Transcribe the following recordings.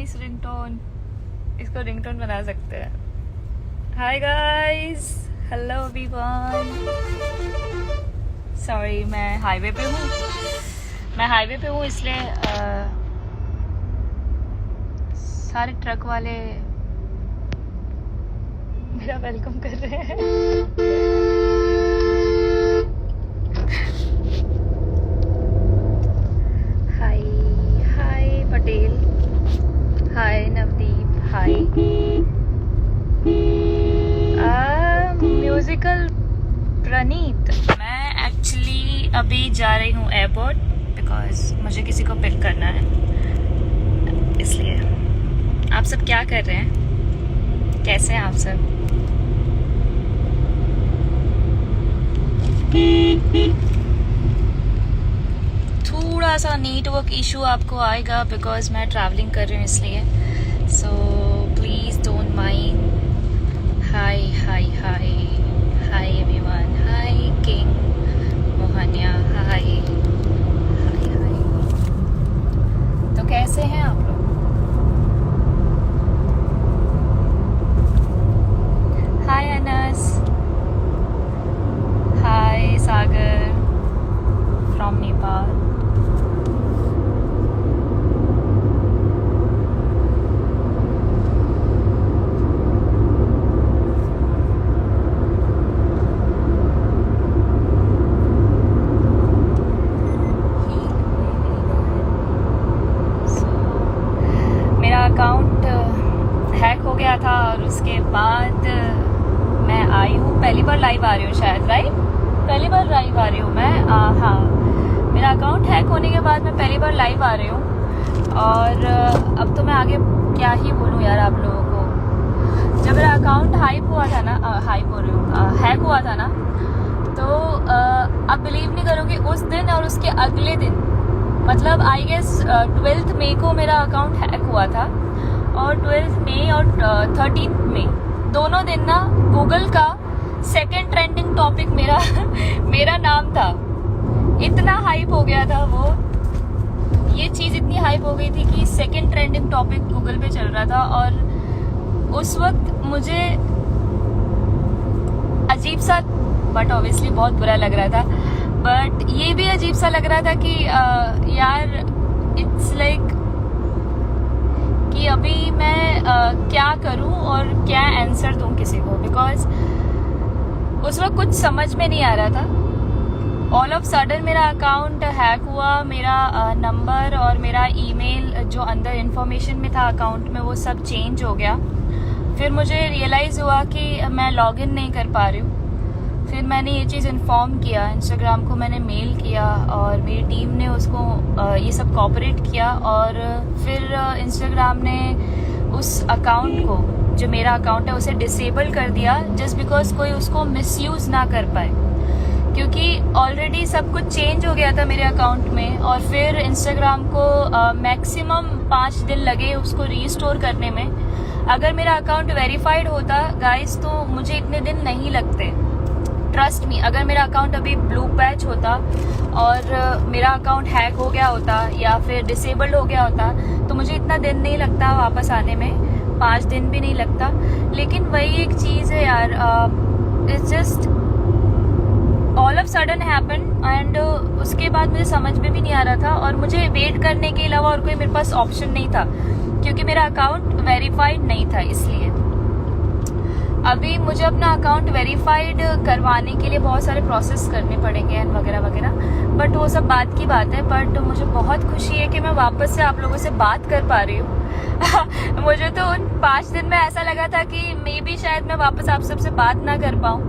Nice ringtone, इसको ringtone बना सकते हैं। Hi guys, hello everyone. Sorry, मैं हाईवे पे हूँ इसलिए सारे ट्रक वाले मेरा वेलकम कर रहे हैं। हाय हाय पटेल, हाय नवदीप, हाय। म्यूजिकल प्रणीत। मैं एक्चुअली अभी जा रही हूँ एयरपोर्ट बिकॉज मुझे किसी को पिक करना है, इसलिए। आप सब क्या कर रहे हैं? कैसे हैं आप सब? थोड़ा सा नेटवर्क इशू आपको आएगा बिकॉज मैं ट्रैवलिंग कर रही हूँ, इसलिए। So please don't mind. Hi hi hi hi everyone, hi king Mohania, hi hi hi. तो कैसे हैं आप लोग? Hi Anas, hi Sagar from Nepal. Account hack हो गया था और उसके बाद मैं आई हूँ, पहली बार लाइव आ रही हूँ शायद, राइट? पहली बार लाइव आ रही हूँ मैं। हाँ, मेरा अकाउंट हैक होने के बाद मैं पहली बार लाइव आ रही हूँ। और अब तो मैं आगे क्या ही बोलूँ यार आप लोगों को। जब मेरा अकाउंट हैक हुआ था ना, तो आप बिलीव नहीं करोगे, उस दिन और उसके अगले दिन, मतलब आई गेस 12 मई को मेरा अकाउंट हैक हुआ था। और 12 मई और 13 मई दोनों दिन ना गूगल का सेकंड ट्रेंडिंग टॉपिक मेरा नाम था। इतना हाइप हो गया था वो, ये चीज इतनी हाइप हो गई थी कि सेकंड ट्रेंडिंग टॉपिक गूगल पे चल रहा था। और उस वक्त मुझे अजीब सा, बट ऑब्वियसली बहुत बुरा लग रहा था, बट ये भी अजीब सा लग रहा था कि यार इट्स लाइक कि अभी मैं क्या करूं और क्या आंसर दूं किसी को, बिकॉज उस वक्त कुछ समझ में नहीं आ रहा था। ऑल ऑफ सडन मेरा अकाउंट हैक हुआ, मेरा नंबर और मेरा ईमेल जो अंदर इंफॉर्मेशन में था अकाउंट में, वो सब चेंज हो गया। फिर मुझे रियलाइज हुआ कि मैं लॉगिन नहीं कर पा रही हूँ। फिर मैंने ये चीज़ इन्फॉर्म किया, इंस्टाग्राम को मैंने मेल किया और मेरी टीम ने उसको ये सब कोऑपरेट किया। और फिर इंस्टाग्राम ने उस अकाउंट को, जो मेरा अकाउंट है, उसे डिसेबल कर दिया, जस्ट बिकॉज कोई उसको मिसयूज़ ना कर पाए, क्योंकि ऑलरेडी सब कुछ चेंज हो गया था मेरे अकाउंट में। और फिर इंस्टाग्राम को मैक्सिमम 5 दिन लगे उसको रीस्टोर करने में। अगर मेरा अकाउंट वेरीफाइड होता गाइस, तो मुझे इतने दिन नहीं लगते, ट्रस्ट मी। अगर मेरा अकाउंट अभी ब्लू पैच होता और मेरा अकाउंट हैक हो गया होता या फिर डिसेबल्ड हो गया होता, तो मुझे इतना दिन नहीं लगता वापस आने में, 5 दिन भी नहीं लगता। लेकिन वही एक चीज़ है यार, it's just all of sudden happen. And उसके बाद मुझे समझ में भी नहीं आ रहा था और मुझे वेट करने के अलावा और कोई मेरे पास ऑप्शन नहीं था, क्योंकि मेरा अकाउंट वेरीफाइड नहीं था। इसलिए अभी मुझे अपना अकाउंट वेरीफाइड करवाने के लिए बहुत सारे प्रोसेस करने पड़ेंगे एंड वगैरह वगैरह, बट वो सब बात की बात है। बट मुझे बहुत खुशी है कि मैं वापस से आप लोगों से बात कर पा रही हूँ। मुझे तो उन 5 दिन में ऐसा लगा था कि मे बी शायद मैं वापस आप सबसे बात ना कर पाऊँ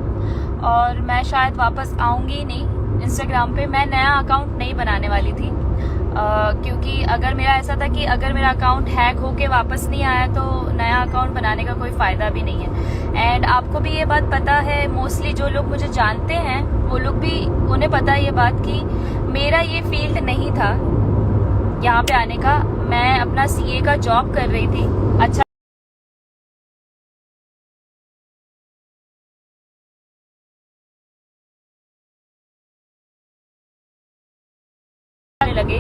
और मैं शायद वापस आऊँगी ही नहीं इंस्टाग्राम पे। मैं नया अकाउंट नहीं बनाने वाली थी, क्योंकि अगर मेरा ऐसा था कि अगर मेरा अकाउंट हैक होके वापस नहीं आया तो नया अकाउंट बनाने का कोई फ़ायदा भी नहीं है। एंड आपको भी ये बात पता है, मोस्टली जो लोग मुझे जानते हैं वो लोग भी, उन्हें पता है ये बात कि मेरा ये फील्ड नहीं था यहाँ पे आने का। मैं अपना सीए का जॉब कर रही थी, अच्छा लगे।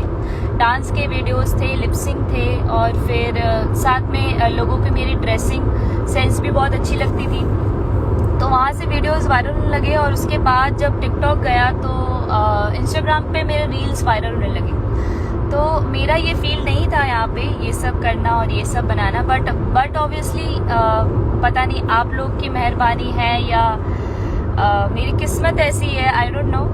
डांस के वीडियोस थे, लिपसिंग थे, और फिर साथ में लोगों पे मेरी ड्रेसिंग सेंस भी बहुत अच्छी लगती थी, तो वहाँ से वीडियोस वायरल होने लगे। और उसके बाद जब टिकटॉक गया तो इंस्टाग्राम पे मेरे रील्स वायरल होने लगे। तो मेरा ये फील्ड नहीं था यहाँ पे ये सब करना और ये सब बनाना, बट ऑब्वियसली पता नहीं आप लोग की मेहरबानी है या मेरी किस्मत ऐसी है, आई डोंट नो,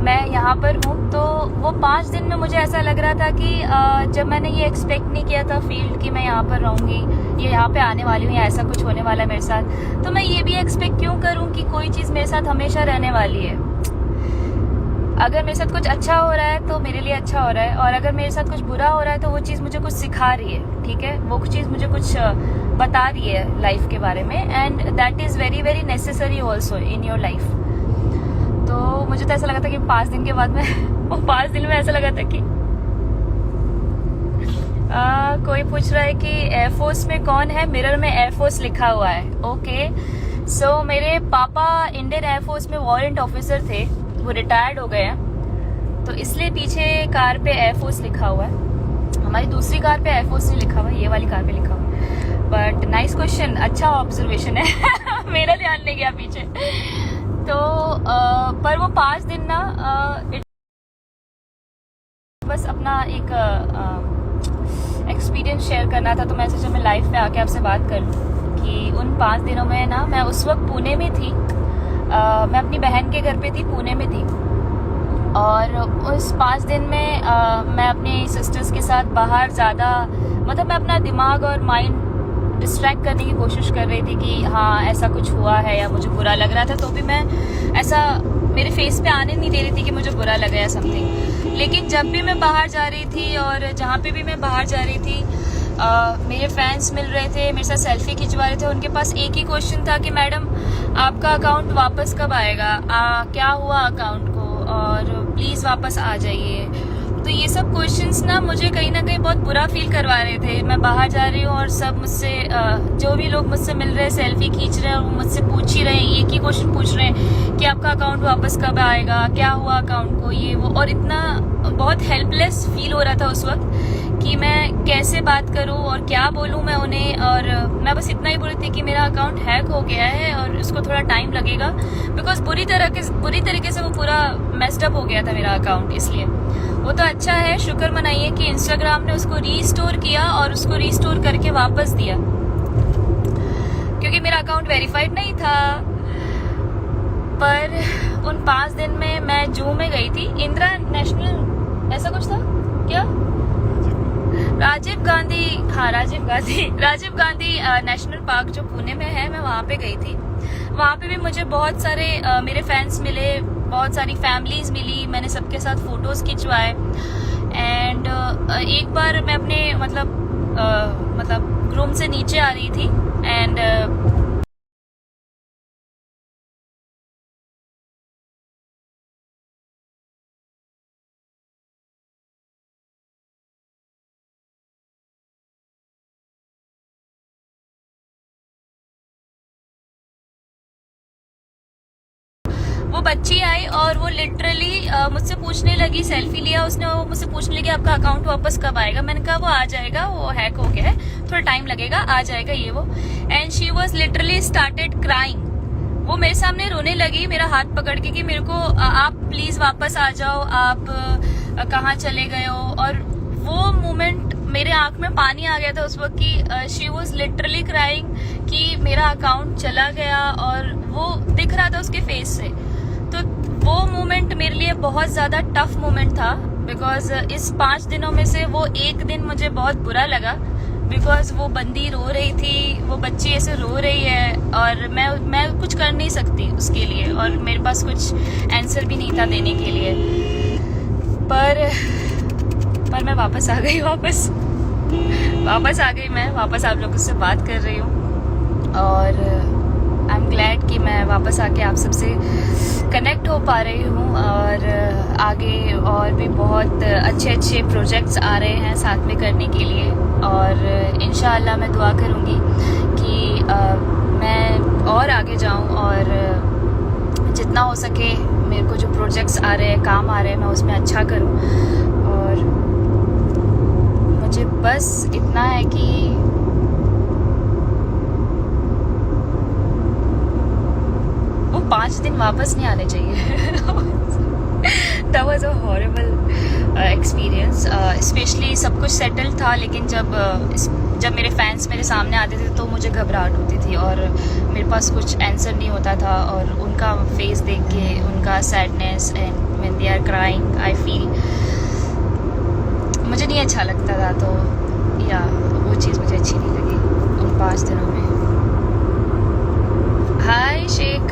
मैं यहाँ पर हूँ। तो वो 5 दिन में मुझे ऐसा लग रहा था कि जब मैंने ये एक्सपेक्ट नहीं किया था फील्ड कि मैं यहाँ पर रहूँगी, ये यहाँ पे आने वाली हूँ या ऐसा कुछ होने वाला है मेरे साथ, तो मैं ये भी एक्सपेक्ट क्यों करूँ कि कोई चीज़ मेरे साथ हमेशा रहने वाली है। अगर मेरे साथ कुछ अच्छा हो रहा है तो मेरे लिए अच्छा हो रहा है, और अगर मेरे साथ कुछ बुरा हो रहा है तो वो चीज़ मुझे कुछ सिखा रही है, ठीक है, वो चीज़ मुझे कुछ बता रही है लाइफ के बारे में, and that is very very necessary also in your life. तो मुझे तो ऐसा लगा था कि 5 दिन के बाद में वो 5 दिन में ऐसा लगा था कि कोई पूछ रहा है कि एयरफोर्स में कौन है, मिरर में एयरफोर्स लिखा हुआ है। ओके, सो मेरे पापा इंडियन एयरफोर्स में वारंट ऑफिसर थे, वो रिटायर्ड हो गए हैं, तो इसलिए पीछे कार पे एयरफोर्स लिखा हुआ है। हमारी दूसरी कार पे एयरफोर्स नहीं लिखा हुआ है, ये वाली कार पे लिखा हुआ है। बट नाइस क्वेश्चन, अच्छा ऑब्जर्वेशन है मेरा ध्यान नहीं गया पीछे। तो पर वो 5 दिन ना बस अपना एक एक्सपीरियंस शेयर करना था, तो मैं सोचा मैं लाइव पे आके आपसे बात कर लूँ कि उन 5 दिनों में ना मैं उस वक्त पुणे में थी, मैं अपनी बहन के घर पे थी, पुणे में थी, और उस 5 दिन में मैं अपने सिस्टर्स के साथ बाहर ज़्यादा, मतलब मैं अपना दिमाग और माइंड डिस्ट्रैक्ट करने की कोशिश कर रही थी कि हाँ ऐसा कुछ हुआ है या मुझे बुरा लग रहा था, तो भी मैं ऐसा मेरे फेस पे आने नहीं दे रही थी कि मुझे बुरा लगा या समथिंग। लेकिन जब भी मैं बाहर जा रही थी और जहाँ पे भी मैं बाहर जा रही थी, मेरे फैंस मिल रहे थे, मेरे साथ सेल्फी खिंचवा रहे थे, उनके पास एक ही क्वेश्चन था कि मैडम आपका अकाउंट वापस कब आएगा, क्या हुआ अकाउंट को, और प्लीज़ वापस आ जाइए। तो ये सब क्वेश्चंस ना मुझे कहीं ना कहीं बहुत बुरा फील करवा रहे थे। मैं बाहर जा रही हूँ और सब मुझसे, जो भी लोग मुझसे मिल रहे हैं, सेल्फी खींच रहे हैं, और मुझसे पूछ ही रहे हैं, एक ही क्वेश्चन पूछ रहे हैं कि आपका अकाउंट वापस कब आएगा, क्या हुआ अकाउंट को, ये वो। और इतना बहुत हेल्पलेस फील हो रहा था उस वक्त कि मैं कैसे बात करूं और क्या बोलूं मैं उन्हें। और मैं बस इतना ही बोल रही थी कि मेरा अकाउंट हैक हो गया है और उसको थोड़ा टाइम लगेगा, बिकॉज बुरी तरीके से वो पूरा मेस्ड अप हो गया था मेरा अकाउंट। इसलिए वो तो अच्छा है, शुक्र मनाइए कि इंस्टाग्राम ने उसको रीस्टोर किया और उसको रीस्टोर करके वापस दिया, क्योंकि मेरा अकाउंट वेरीफाइड नहीं था। पर उन 5 दिन में मैं जू में गई थी, इंदिरा नेशनल ऐसा कुछ था क्या, राजीव गांधी नेशनल पार्क जो पुणे में है, मैं वहाँ पे गई थी। वहाँ पे भी मुझे बहुत सारे मेरे फैंस मिले, बहुत सारी फैमिलीज मिली, मैंने सबके साथ फोटोज खिंचवाए। एंड एक बार मैं अपने मतलब रूम से नीचे आ रही थी, एंड वो बच्ची आई और वो लिटरली मुझसे पूछने लगी, सेल्फी लिया उसने, वो मुझसे पूछने लगी आपका अकाउंट वापस कब आएगा। मैंने कहा वो आ जाएगा, वो हैक हो गया है, थोड़ा टाइम लगेगा, आ जाएगा ये वो। And she was literally started crying. वो मेरे सामने रोने लगी, मेरा हाथ पकड़ के कि मेरे को आप प्लीज वापस आ जाओ, आप कहाँ चले गए हो। और वो मोमेंट मेरे आंख में पानी आ गया था उस वक्त की शी वॉज लिटरली क्राइंग कि मेरा अकाउंट चला गया, और वो दिख रहा था उसके फेस से। तो वो मोमेंट मेरे लिए बहुत ज्यादा टफ मोमेंट था, बिकॉज इस 5 दिनों में से वो एक दिन मुझे बहुत बुरा लगा, बिकॉज वो बंदी रो रही थी, वो बच्ची ऐसे रो रही है, और मैं कुछ कर नहीं सकती उसके लिए, और मेरे पास कुछ आंसर भी नहीं था देने के लिए। पर मैं वापस आ गई, मैं वापस आप लोगों से बात कर रही हूँ, और आई एम ग्लैड कि मैं वापस आके आप सबसे कनेक्ट हो पा रही हूँ। और आगे और भी बहुत अच्छे प्रोजेक्ट्स आ रहे हैं साथ में करने के लिए, और इंशाअल्लाह मैं दुआ करूँगी कि मैं और आगे जाऊँ, और जितना हो सके मेरे को जो प्रोजेक्ट्स आ रहे हैं, काम आ रहे हैं, मैं उसमें अच्छा करूँ। और और मुझे बस इतना है कि वो 5 दिन वापस नहीं आने चाहिए। That was a horrible experience. Specially सब कुछ सेटल था, लेकिन जब मेरे फैंस मेरे सामने आते थे तो मुझे घबराहट होती थी और मेरे पास कुछ आंसर नहीं होता था, और उनका फेस देख के उनका sadness and when they are crying I feel मुझे नहीं अच्छा लगता था। तो या वो चीज़ मुझे अच्छी नहीं लगी उन 5 दिनों में। हाय शेख,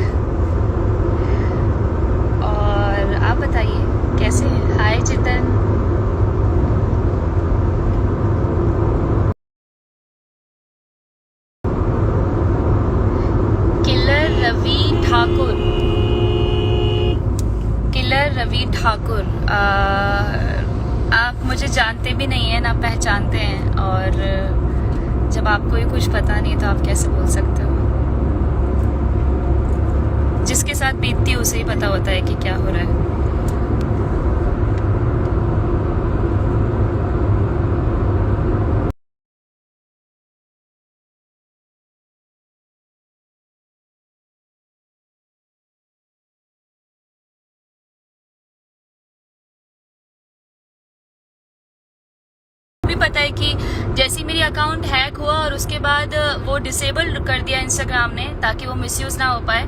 और आप बताइए कैसे हैं? हाय चितन। किलर रवि ठाकुर, आप मुझे जानते भी नहीं हैं ना पहचानते हैं, और जब आपको ही कुछ पता नहीं तो आप कैसे बोल सकते हो? जिसके साथ बीतती है उसे ही पता होता है कि क्या हो रहा है। भी पता है कि जैसे मेरी अकाउंट हैक हुआ और उसके बाद वो डिसेबल कर दिया इंस्टाग्राम ने ताकि वो मिसयूज ना हो पाए,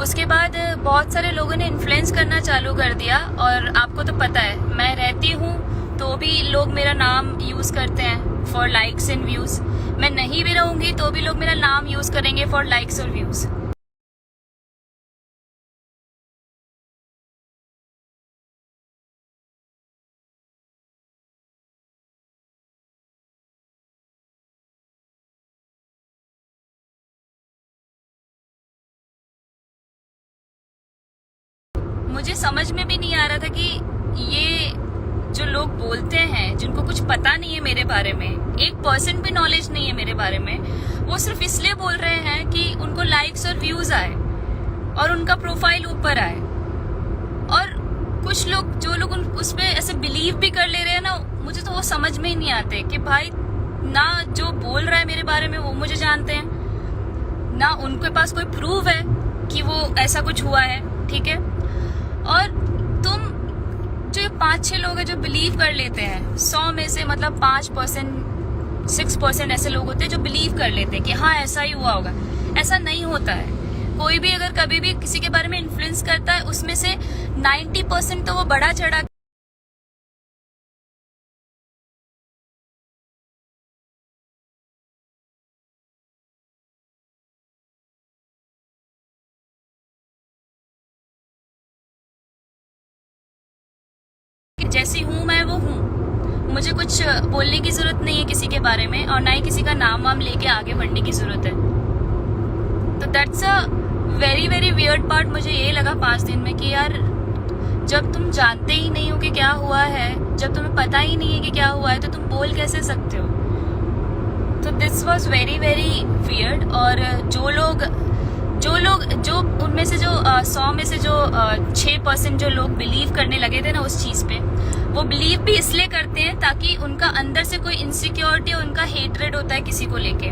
उसके बाद बहुत सारे लोगों ने इन्फ्लुएंस करना चालू कर दिया। और आपको तो पता है मैं रहती हूँ तो भी लोग मेरा नाम यूज करते हैं फॉर लाइक्स एंड व्यूज, मैं नहीं भी रहूंगी तो भी लोग मेरा नाम यूज करेंगे फॉर लाइक्स और व्यूज। मुझे समझ में भी नहीं आ रहा था कि ये जो लोग बोलते हैं जिनको कुछ पता नहीं है मेरे बारे में, 1% भी नॉलेज नहीं है मेरे बारे में, वो सिर्फ इसलिए बोल रहे हैं कि उनको लाइक्स और व्यूज आए और उनका प्रोफाइल ऊपर आए। और कुछ लोग जो लोग उस पर ऐसे बिलीव भी कर ले रहे हैं ना, मुझे तो वो समझ में ही नहीं आते कि भाई ना जो बोल रहा है मेरे बारे में वो मुझे जानते हैं, ना उनके पास कोई प्रूफ है कि वो ऐसा कुछ हुआ है, ठीक है। और तुम जो 5-6 लोग हैं जो बिलीव कर लेते हैं, 100 में से मतलब 5%, 6% ऐसे लोग होते हैं जो बिलीव कर लेते हैं कि हाँ ऐसा ही हुआ होगा। ऐसा नहीं होता है। कोई भी अगर कभी भी किसी के बारे में इन्फ्लुएंस करता है उसमें से 90% तो वो बड़ा चढ़ा जैसी हूँ मैं वो हूँ। मुझे कुछ बोलने की जरूरत नहीं है किसी के बारे में, और ना ही किसी का नाम वाम लेके आगे बढ़ने की जरूरत है। तो that's a very very weird part मुझे ये लगा 5 दिन में कि यार जब तुम जानते ही नहीं हो कि क्या हुआ है, जब तुम्हें पता ही नहीं है कि क्या हुआ है, तो तुम बोल कैसे सकते हो? तो this was very very weird. और जो उनमें से जो 100 में से जो 6% जो लोग बिलीव करने लगे थे ना उस चीज पे, वो बिलीव भी इसलिए करते हैं ताकि उनका अंदर से कोई इनसिक्योरिटी, उनका हेट्रेड होता है किसी को लेके।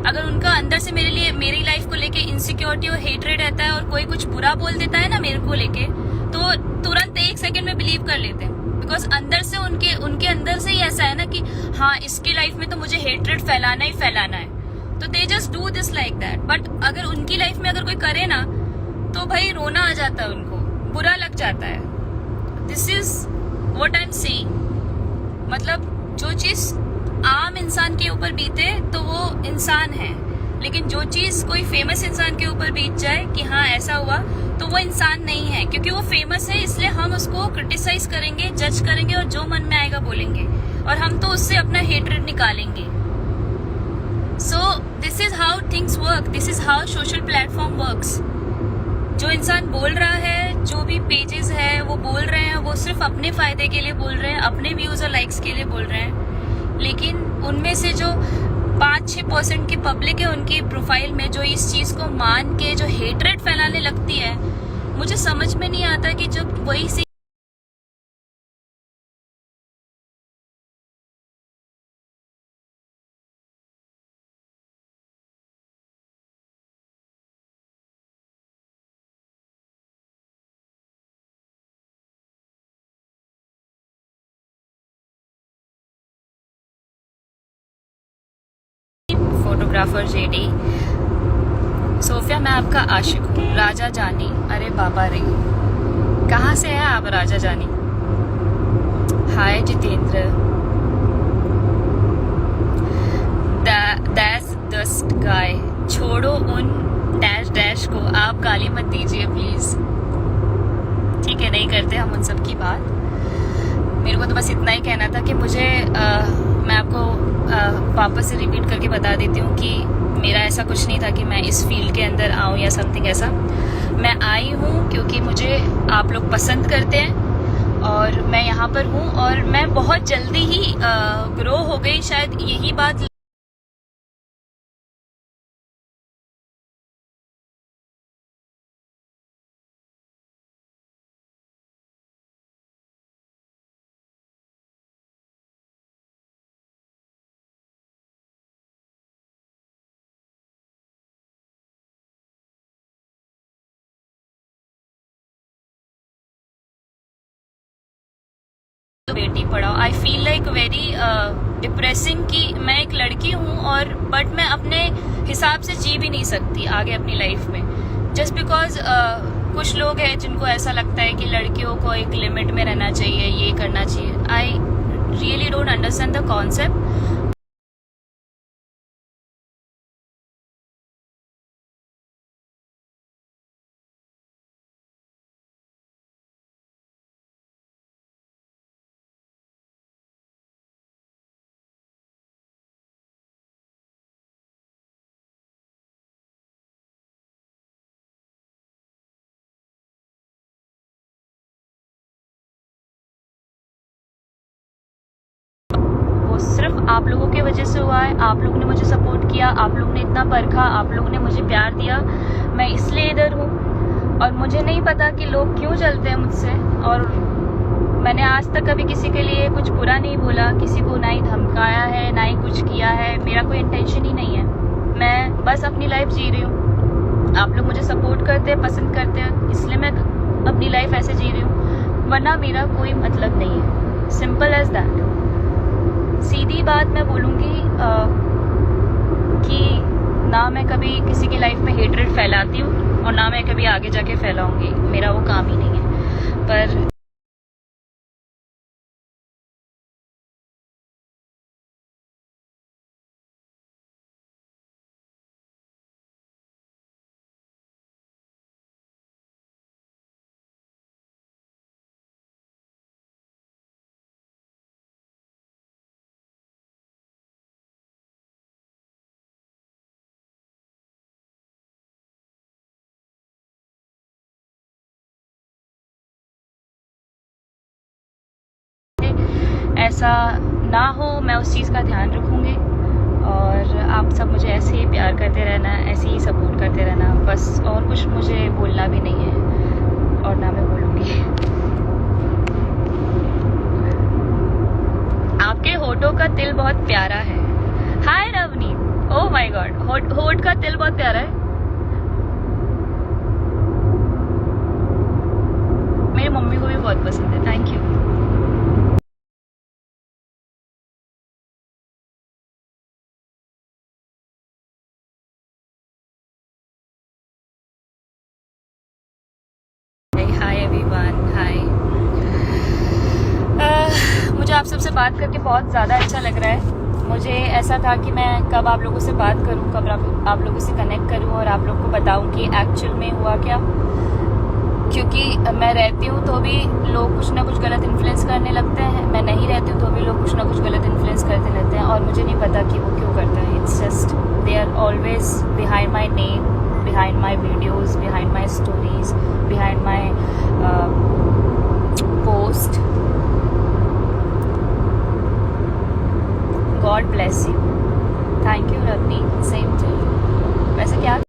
अगर उनका अंदर से मेरी लाइफ को लेके इनसिक्योरिटी और हेट्रेड रहता है और कोई कुछ बुरा बोल देता है ना मेरे को लेके, तो तुरंत 1 सेकंड में बिलीव कर लेते हैं। बिकॉज अंदर से उनके अंदर से ही ऐसा है ना कि हाँ इसकी लाइफ में तो मुझे हेट्रेड फैलाना ही फैलाना है, तो they just do this like that. But अगर उनकी लाइफ में अगर कोई करे ना तो भाई रोना आ जाता है, उनको बुरा लग जाता है। This is what I am saying. मतलब जो चीज आम इंसान के ऊपर बीते तो वो इंसान है, लेकिन जो चीज कोई फेमस इंसान के ऊपर बीत जाए कि हाँ ऐसा हुआ, तो वो इंसान नहीं है, क्योंकि वो फेमस है इसलिए हम उसको क्रिटिसाइज करेंगे, जज करेंगे और जो मन में आएगा बोलेंगे, और हम तो उससे अपना हेट्रेड निकालेंगे। So this is how things work, this is how social platform works. जो इंसान बोल रहा है, जो भी पेजेस है वो बोल रहे हैं, वो सिर्फ अपने फायदे के लिए बोल रहे हैं, अपने व्यूज और लाइक्स के लिए बोल रहे हैं। लेकिन उनमें से जो 5-6% की पब्लिक है उनकी प्रोफाइल में जो इस चीज को मान के जो हेट्रेड फैलाने लगती है, मुझे समझ में नहीं आता कि जब वही फोटोग्राफर जेडी। सोफिया मैं आपका आशिक हूँ। राजा जानी, अरे बाबा रे, कहाँ से है आप राजा जानी? हाय जितेंद्र, दैट्स दस्ट गाय, छोड़ो उन डैश डैश को, आप गाली मत दीजिए प्लीज। ठीक है, नहीं करते हम उन सब की बात। मेरे को तो बस इतना ही कहना था कि मुझे मैं आपको वापस से रिपीट करके बता देती हूँ कि मेरा ऐसा कुछ नहीं था कि मैं इस फील्ड के अंदर आऊँ या समथिंग ऐसा। मैं आई हूँ क्योंकि मुझे आप लोग पसंद करते हैं और मैं यहाँ पर हूँ, और मैं बहुत जल्दी ही ग्रो हो गई, शायद यही बात। Beti Padhao, I feel like very depressing कि मैं एक लड़की हूँ और बट मैं अपने हिसाब से जी भी नहीं सकती आगे अपनी लाइफ में, जस्ट बिकॉज कुछ लोग हैं जिनको ऐसा लगता है कि लड़कियों को एक लिमिट में रहना चाहिए, ये करना चाहिए। I really don't understand the concept. सिर्फ आप लोगों की वजह से हुआ है। आप लोगों ने मुझे सपोर्ट किया, आप लोगों ने इतना परखा, आप लोगों ने मुझे प्यार दिया, मैं इसलिए इधर हूँ। और मुझे नहीं पता कि लोग क्यों जलते हैं मुझसे, और मैंने आज तक कभी किसी के लिए कुछ बुरा नहीं बोला, किसी को ना ही धमकाया है, ना ही कुछ किया है। मेरा कोई इंटेंशन ही नहीं है, मैं बस अपनी लाइफ जी रही हूँ। आप लोग मुझे सपोर्ट करते हैं, पसंद करते हैं, इसलिए मैं अपनी लाइफ ऐसे जी रही हूँ, वरना मेरा कोई मतलब नहीं है। Simple as that. सीधी बात मैं बोलूँगी कि ना मैं कभी किसी की लाइफ में हेटरेट फैलाती हूँ और ना मैं कभी आगे जाके फैलाऊंगी, मेरा वो काम ही नहीं है। पर ऐसा ना हो, मैं उस चीज़ का ध्यान रखूँगी। और आप सब मुझे ऐसे ही प्यार करते रहना, ऐसे ही सपोर्ट करते रहना, बस। और कुछ मुझे बोलना भी नहीं है और ना मैं बोलूँगी। आपके होठों का तिल बहुत प्यारा है। हाय रवनी, ओह माय गॉड, होठ का तिल बहुत प्यारा है। मेरी मम्मी को भी बहुत पसंद है। Thank you. हाय एवरीवन, हाय। मुझे आप सबसे बात करके बहुत ज़्यादा अच्छा लग रहा है। मुझे ऐसा था कि मैं कब आप लोगों से बात करूं, कब आप लोगों से कनेक्ट करूं और आप लोग को बताऊं कि एक्चुअल में हुआ क्या। क्योंकि मैं रहती हूं तो भी लोग कुछ ना कुछ गलत इन्फ्लुएंस करने लगते हैं, मैं नहीं रहती हूं तो भी लोग कुछ ना कुछ गलत इन्फ्लुएंस करते रहते हैं, और मुझे नहीं पता कि वो क्यों करते हैं। It's just they are always behind my name, behind my videos, behind my stories, behind my post. God bless you. Thank you Ravni, same to you. वैसे क्या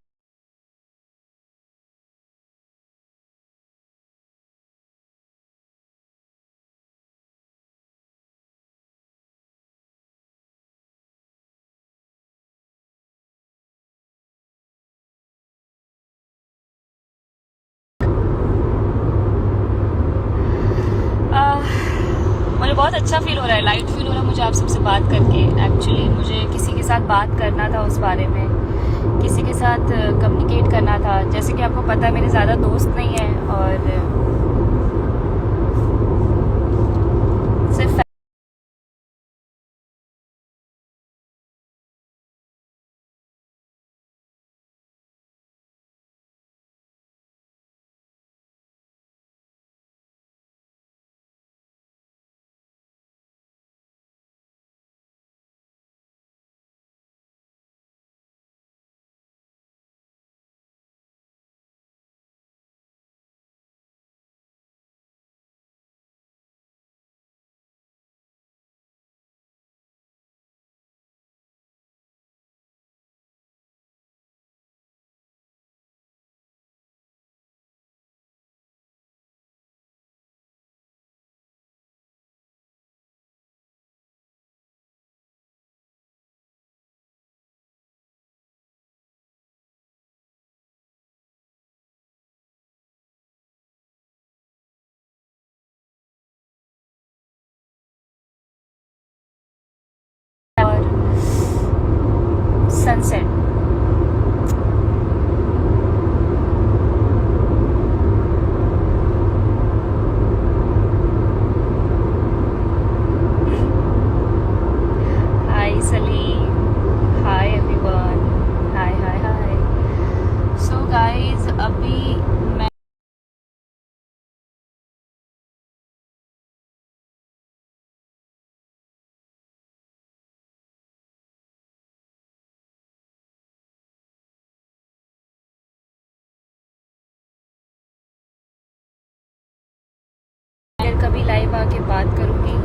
मुझे बहुत अच्छा फील हो रहा है, लाइट फील हो रहा है मुझे आप सबसे बात करके। एक्चुअली मुझे किसी के साथ बात करना था उस बारे में, किसी के साथ कम्युनिकेट करना था। जैसे कि आपको पता है मेरे ज़्यादा दोस्त नहीं है और सिर्फ और सनसेट। हाय सलीम, हाय एवरीवन, हाय हाय हाय। सो गाइस अभी मैं फिर कभी लाइव आके बात करूंगी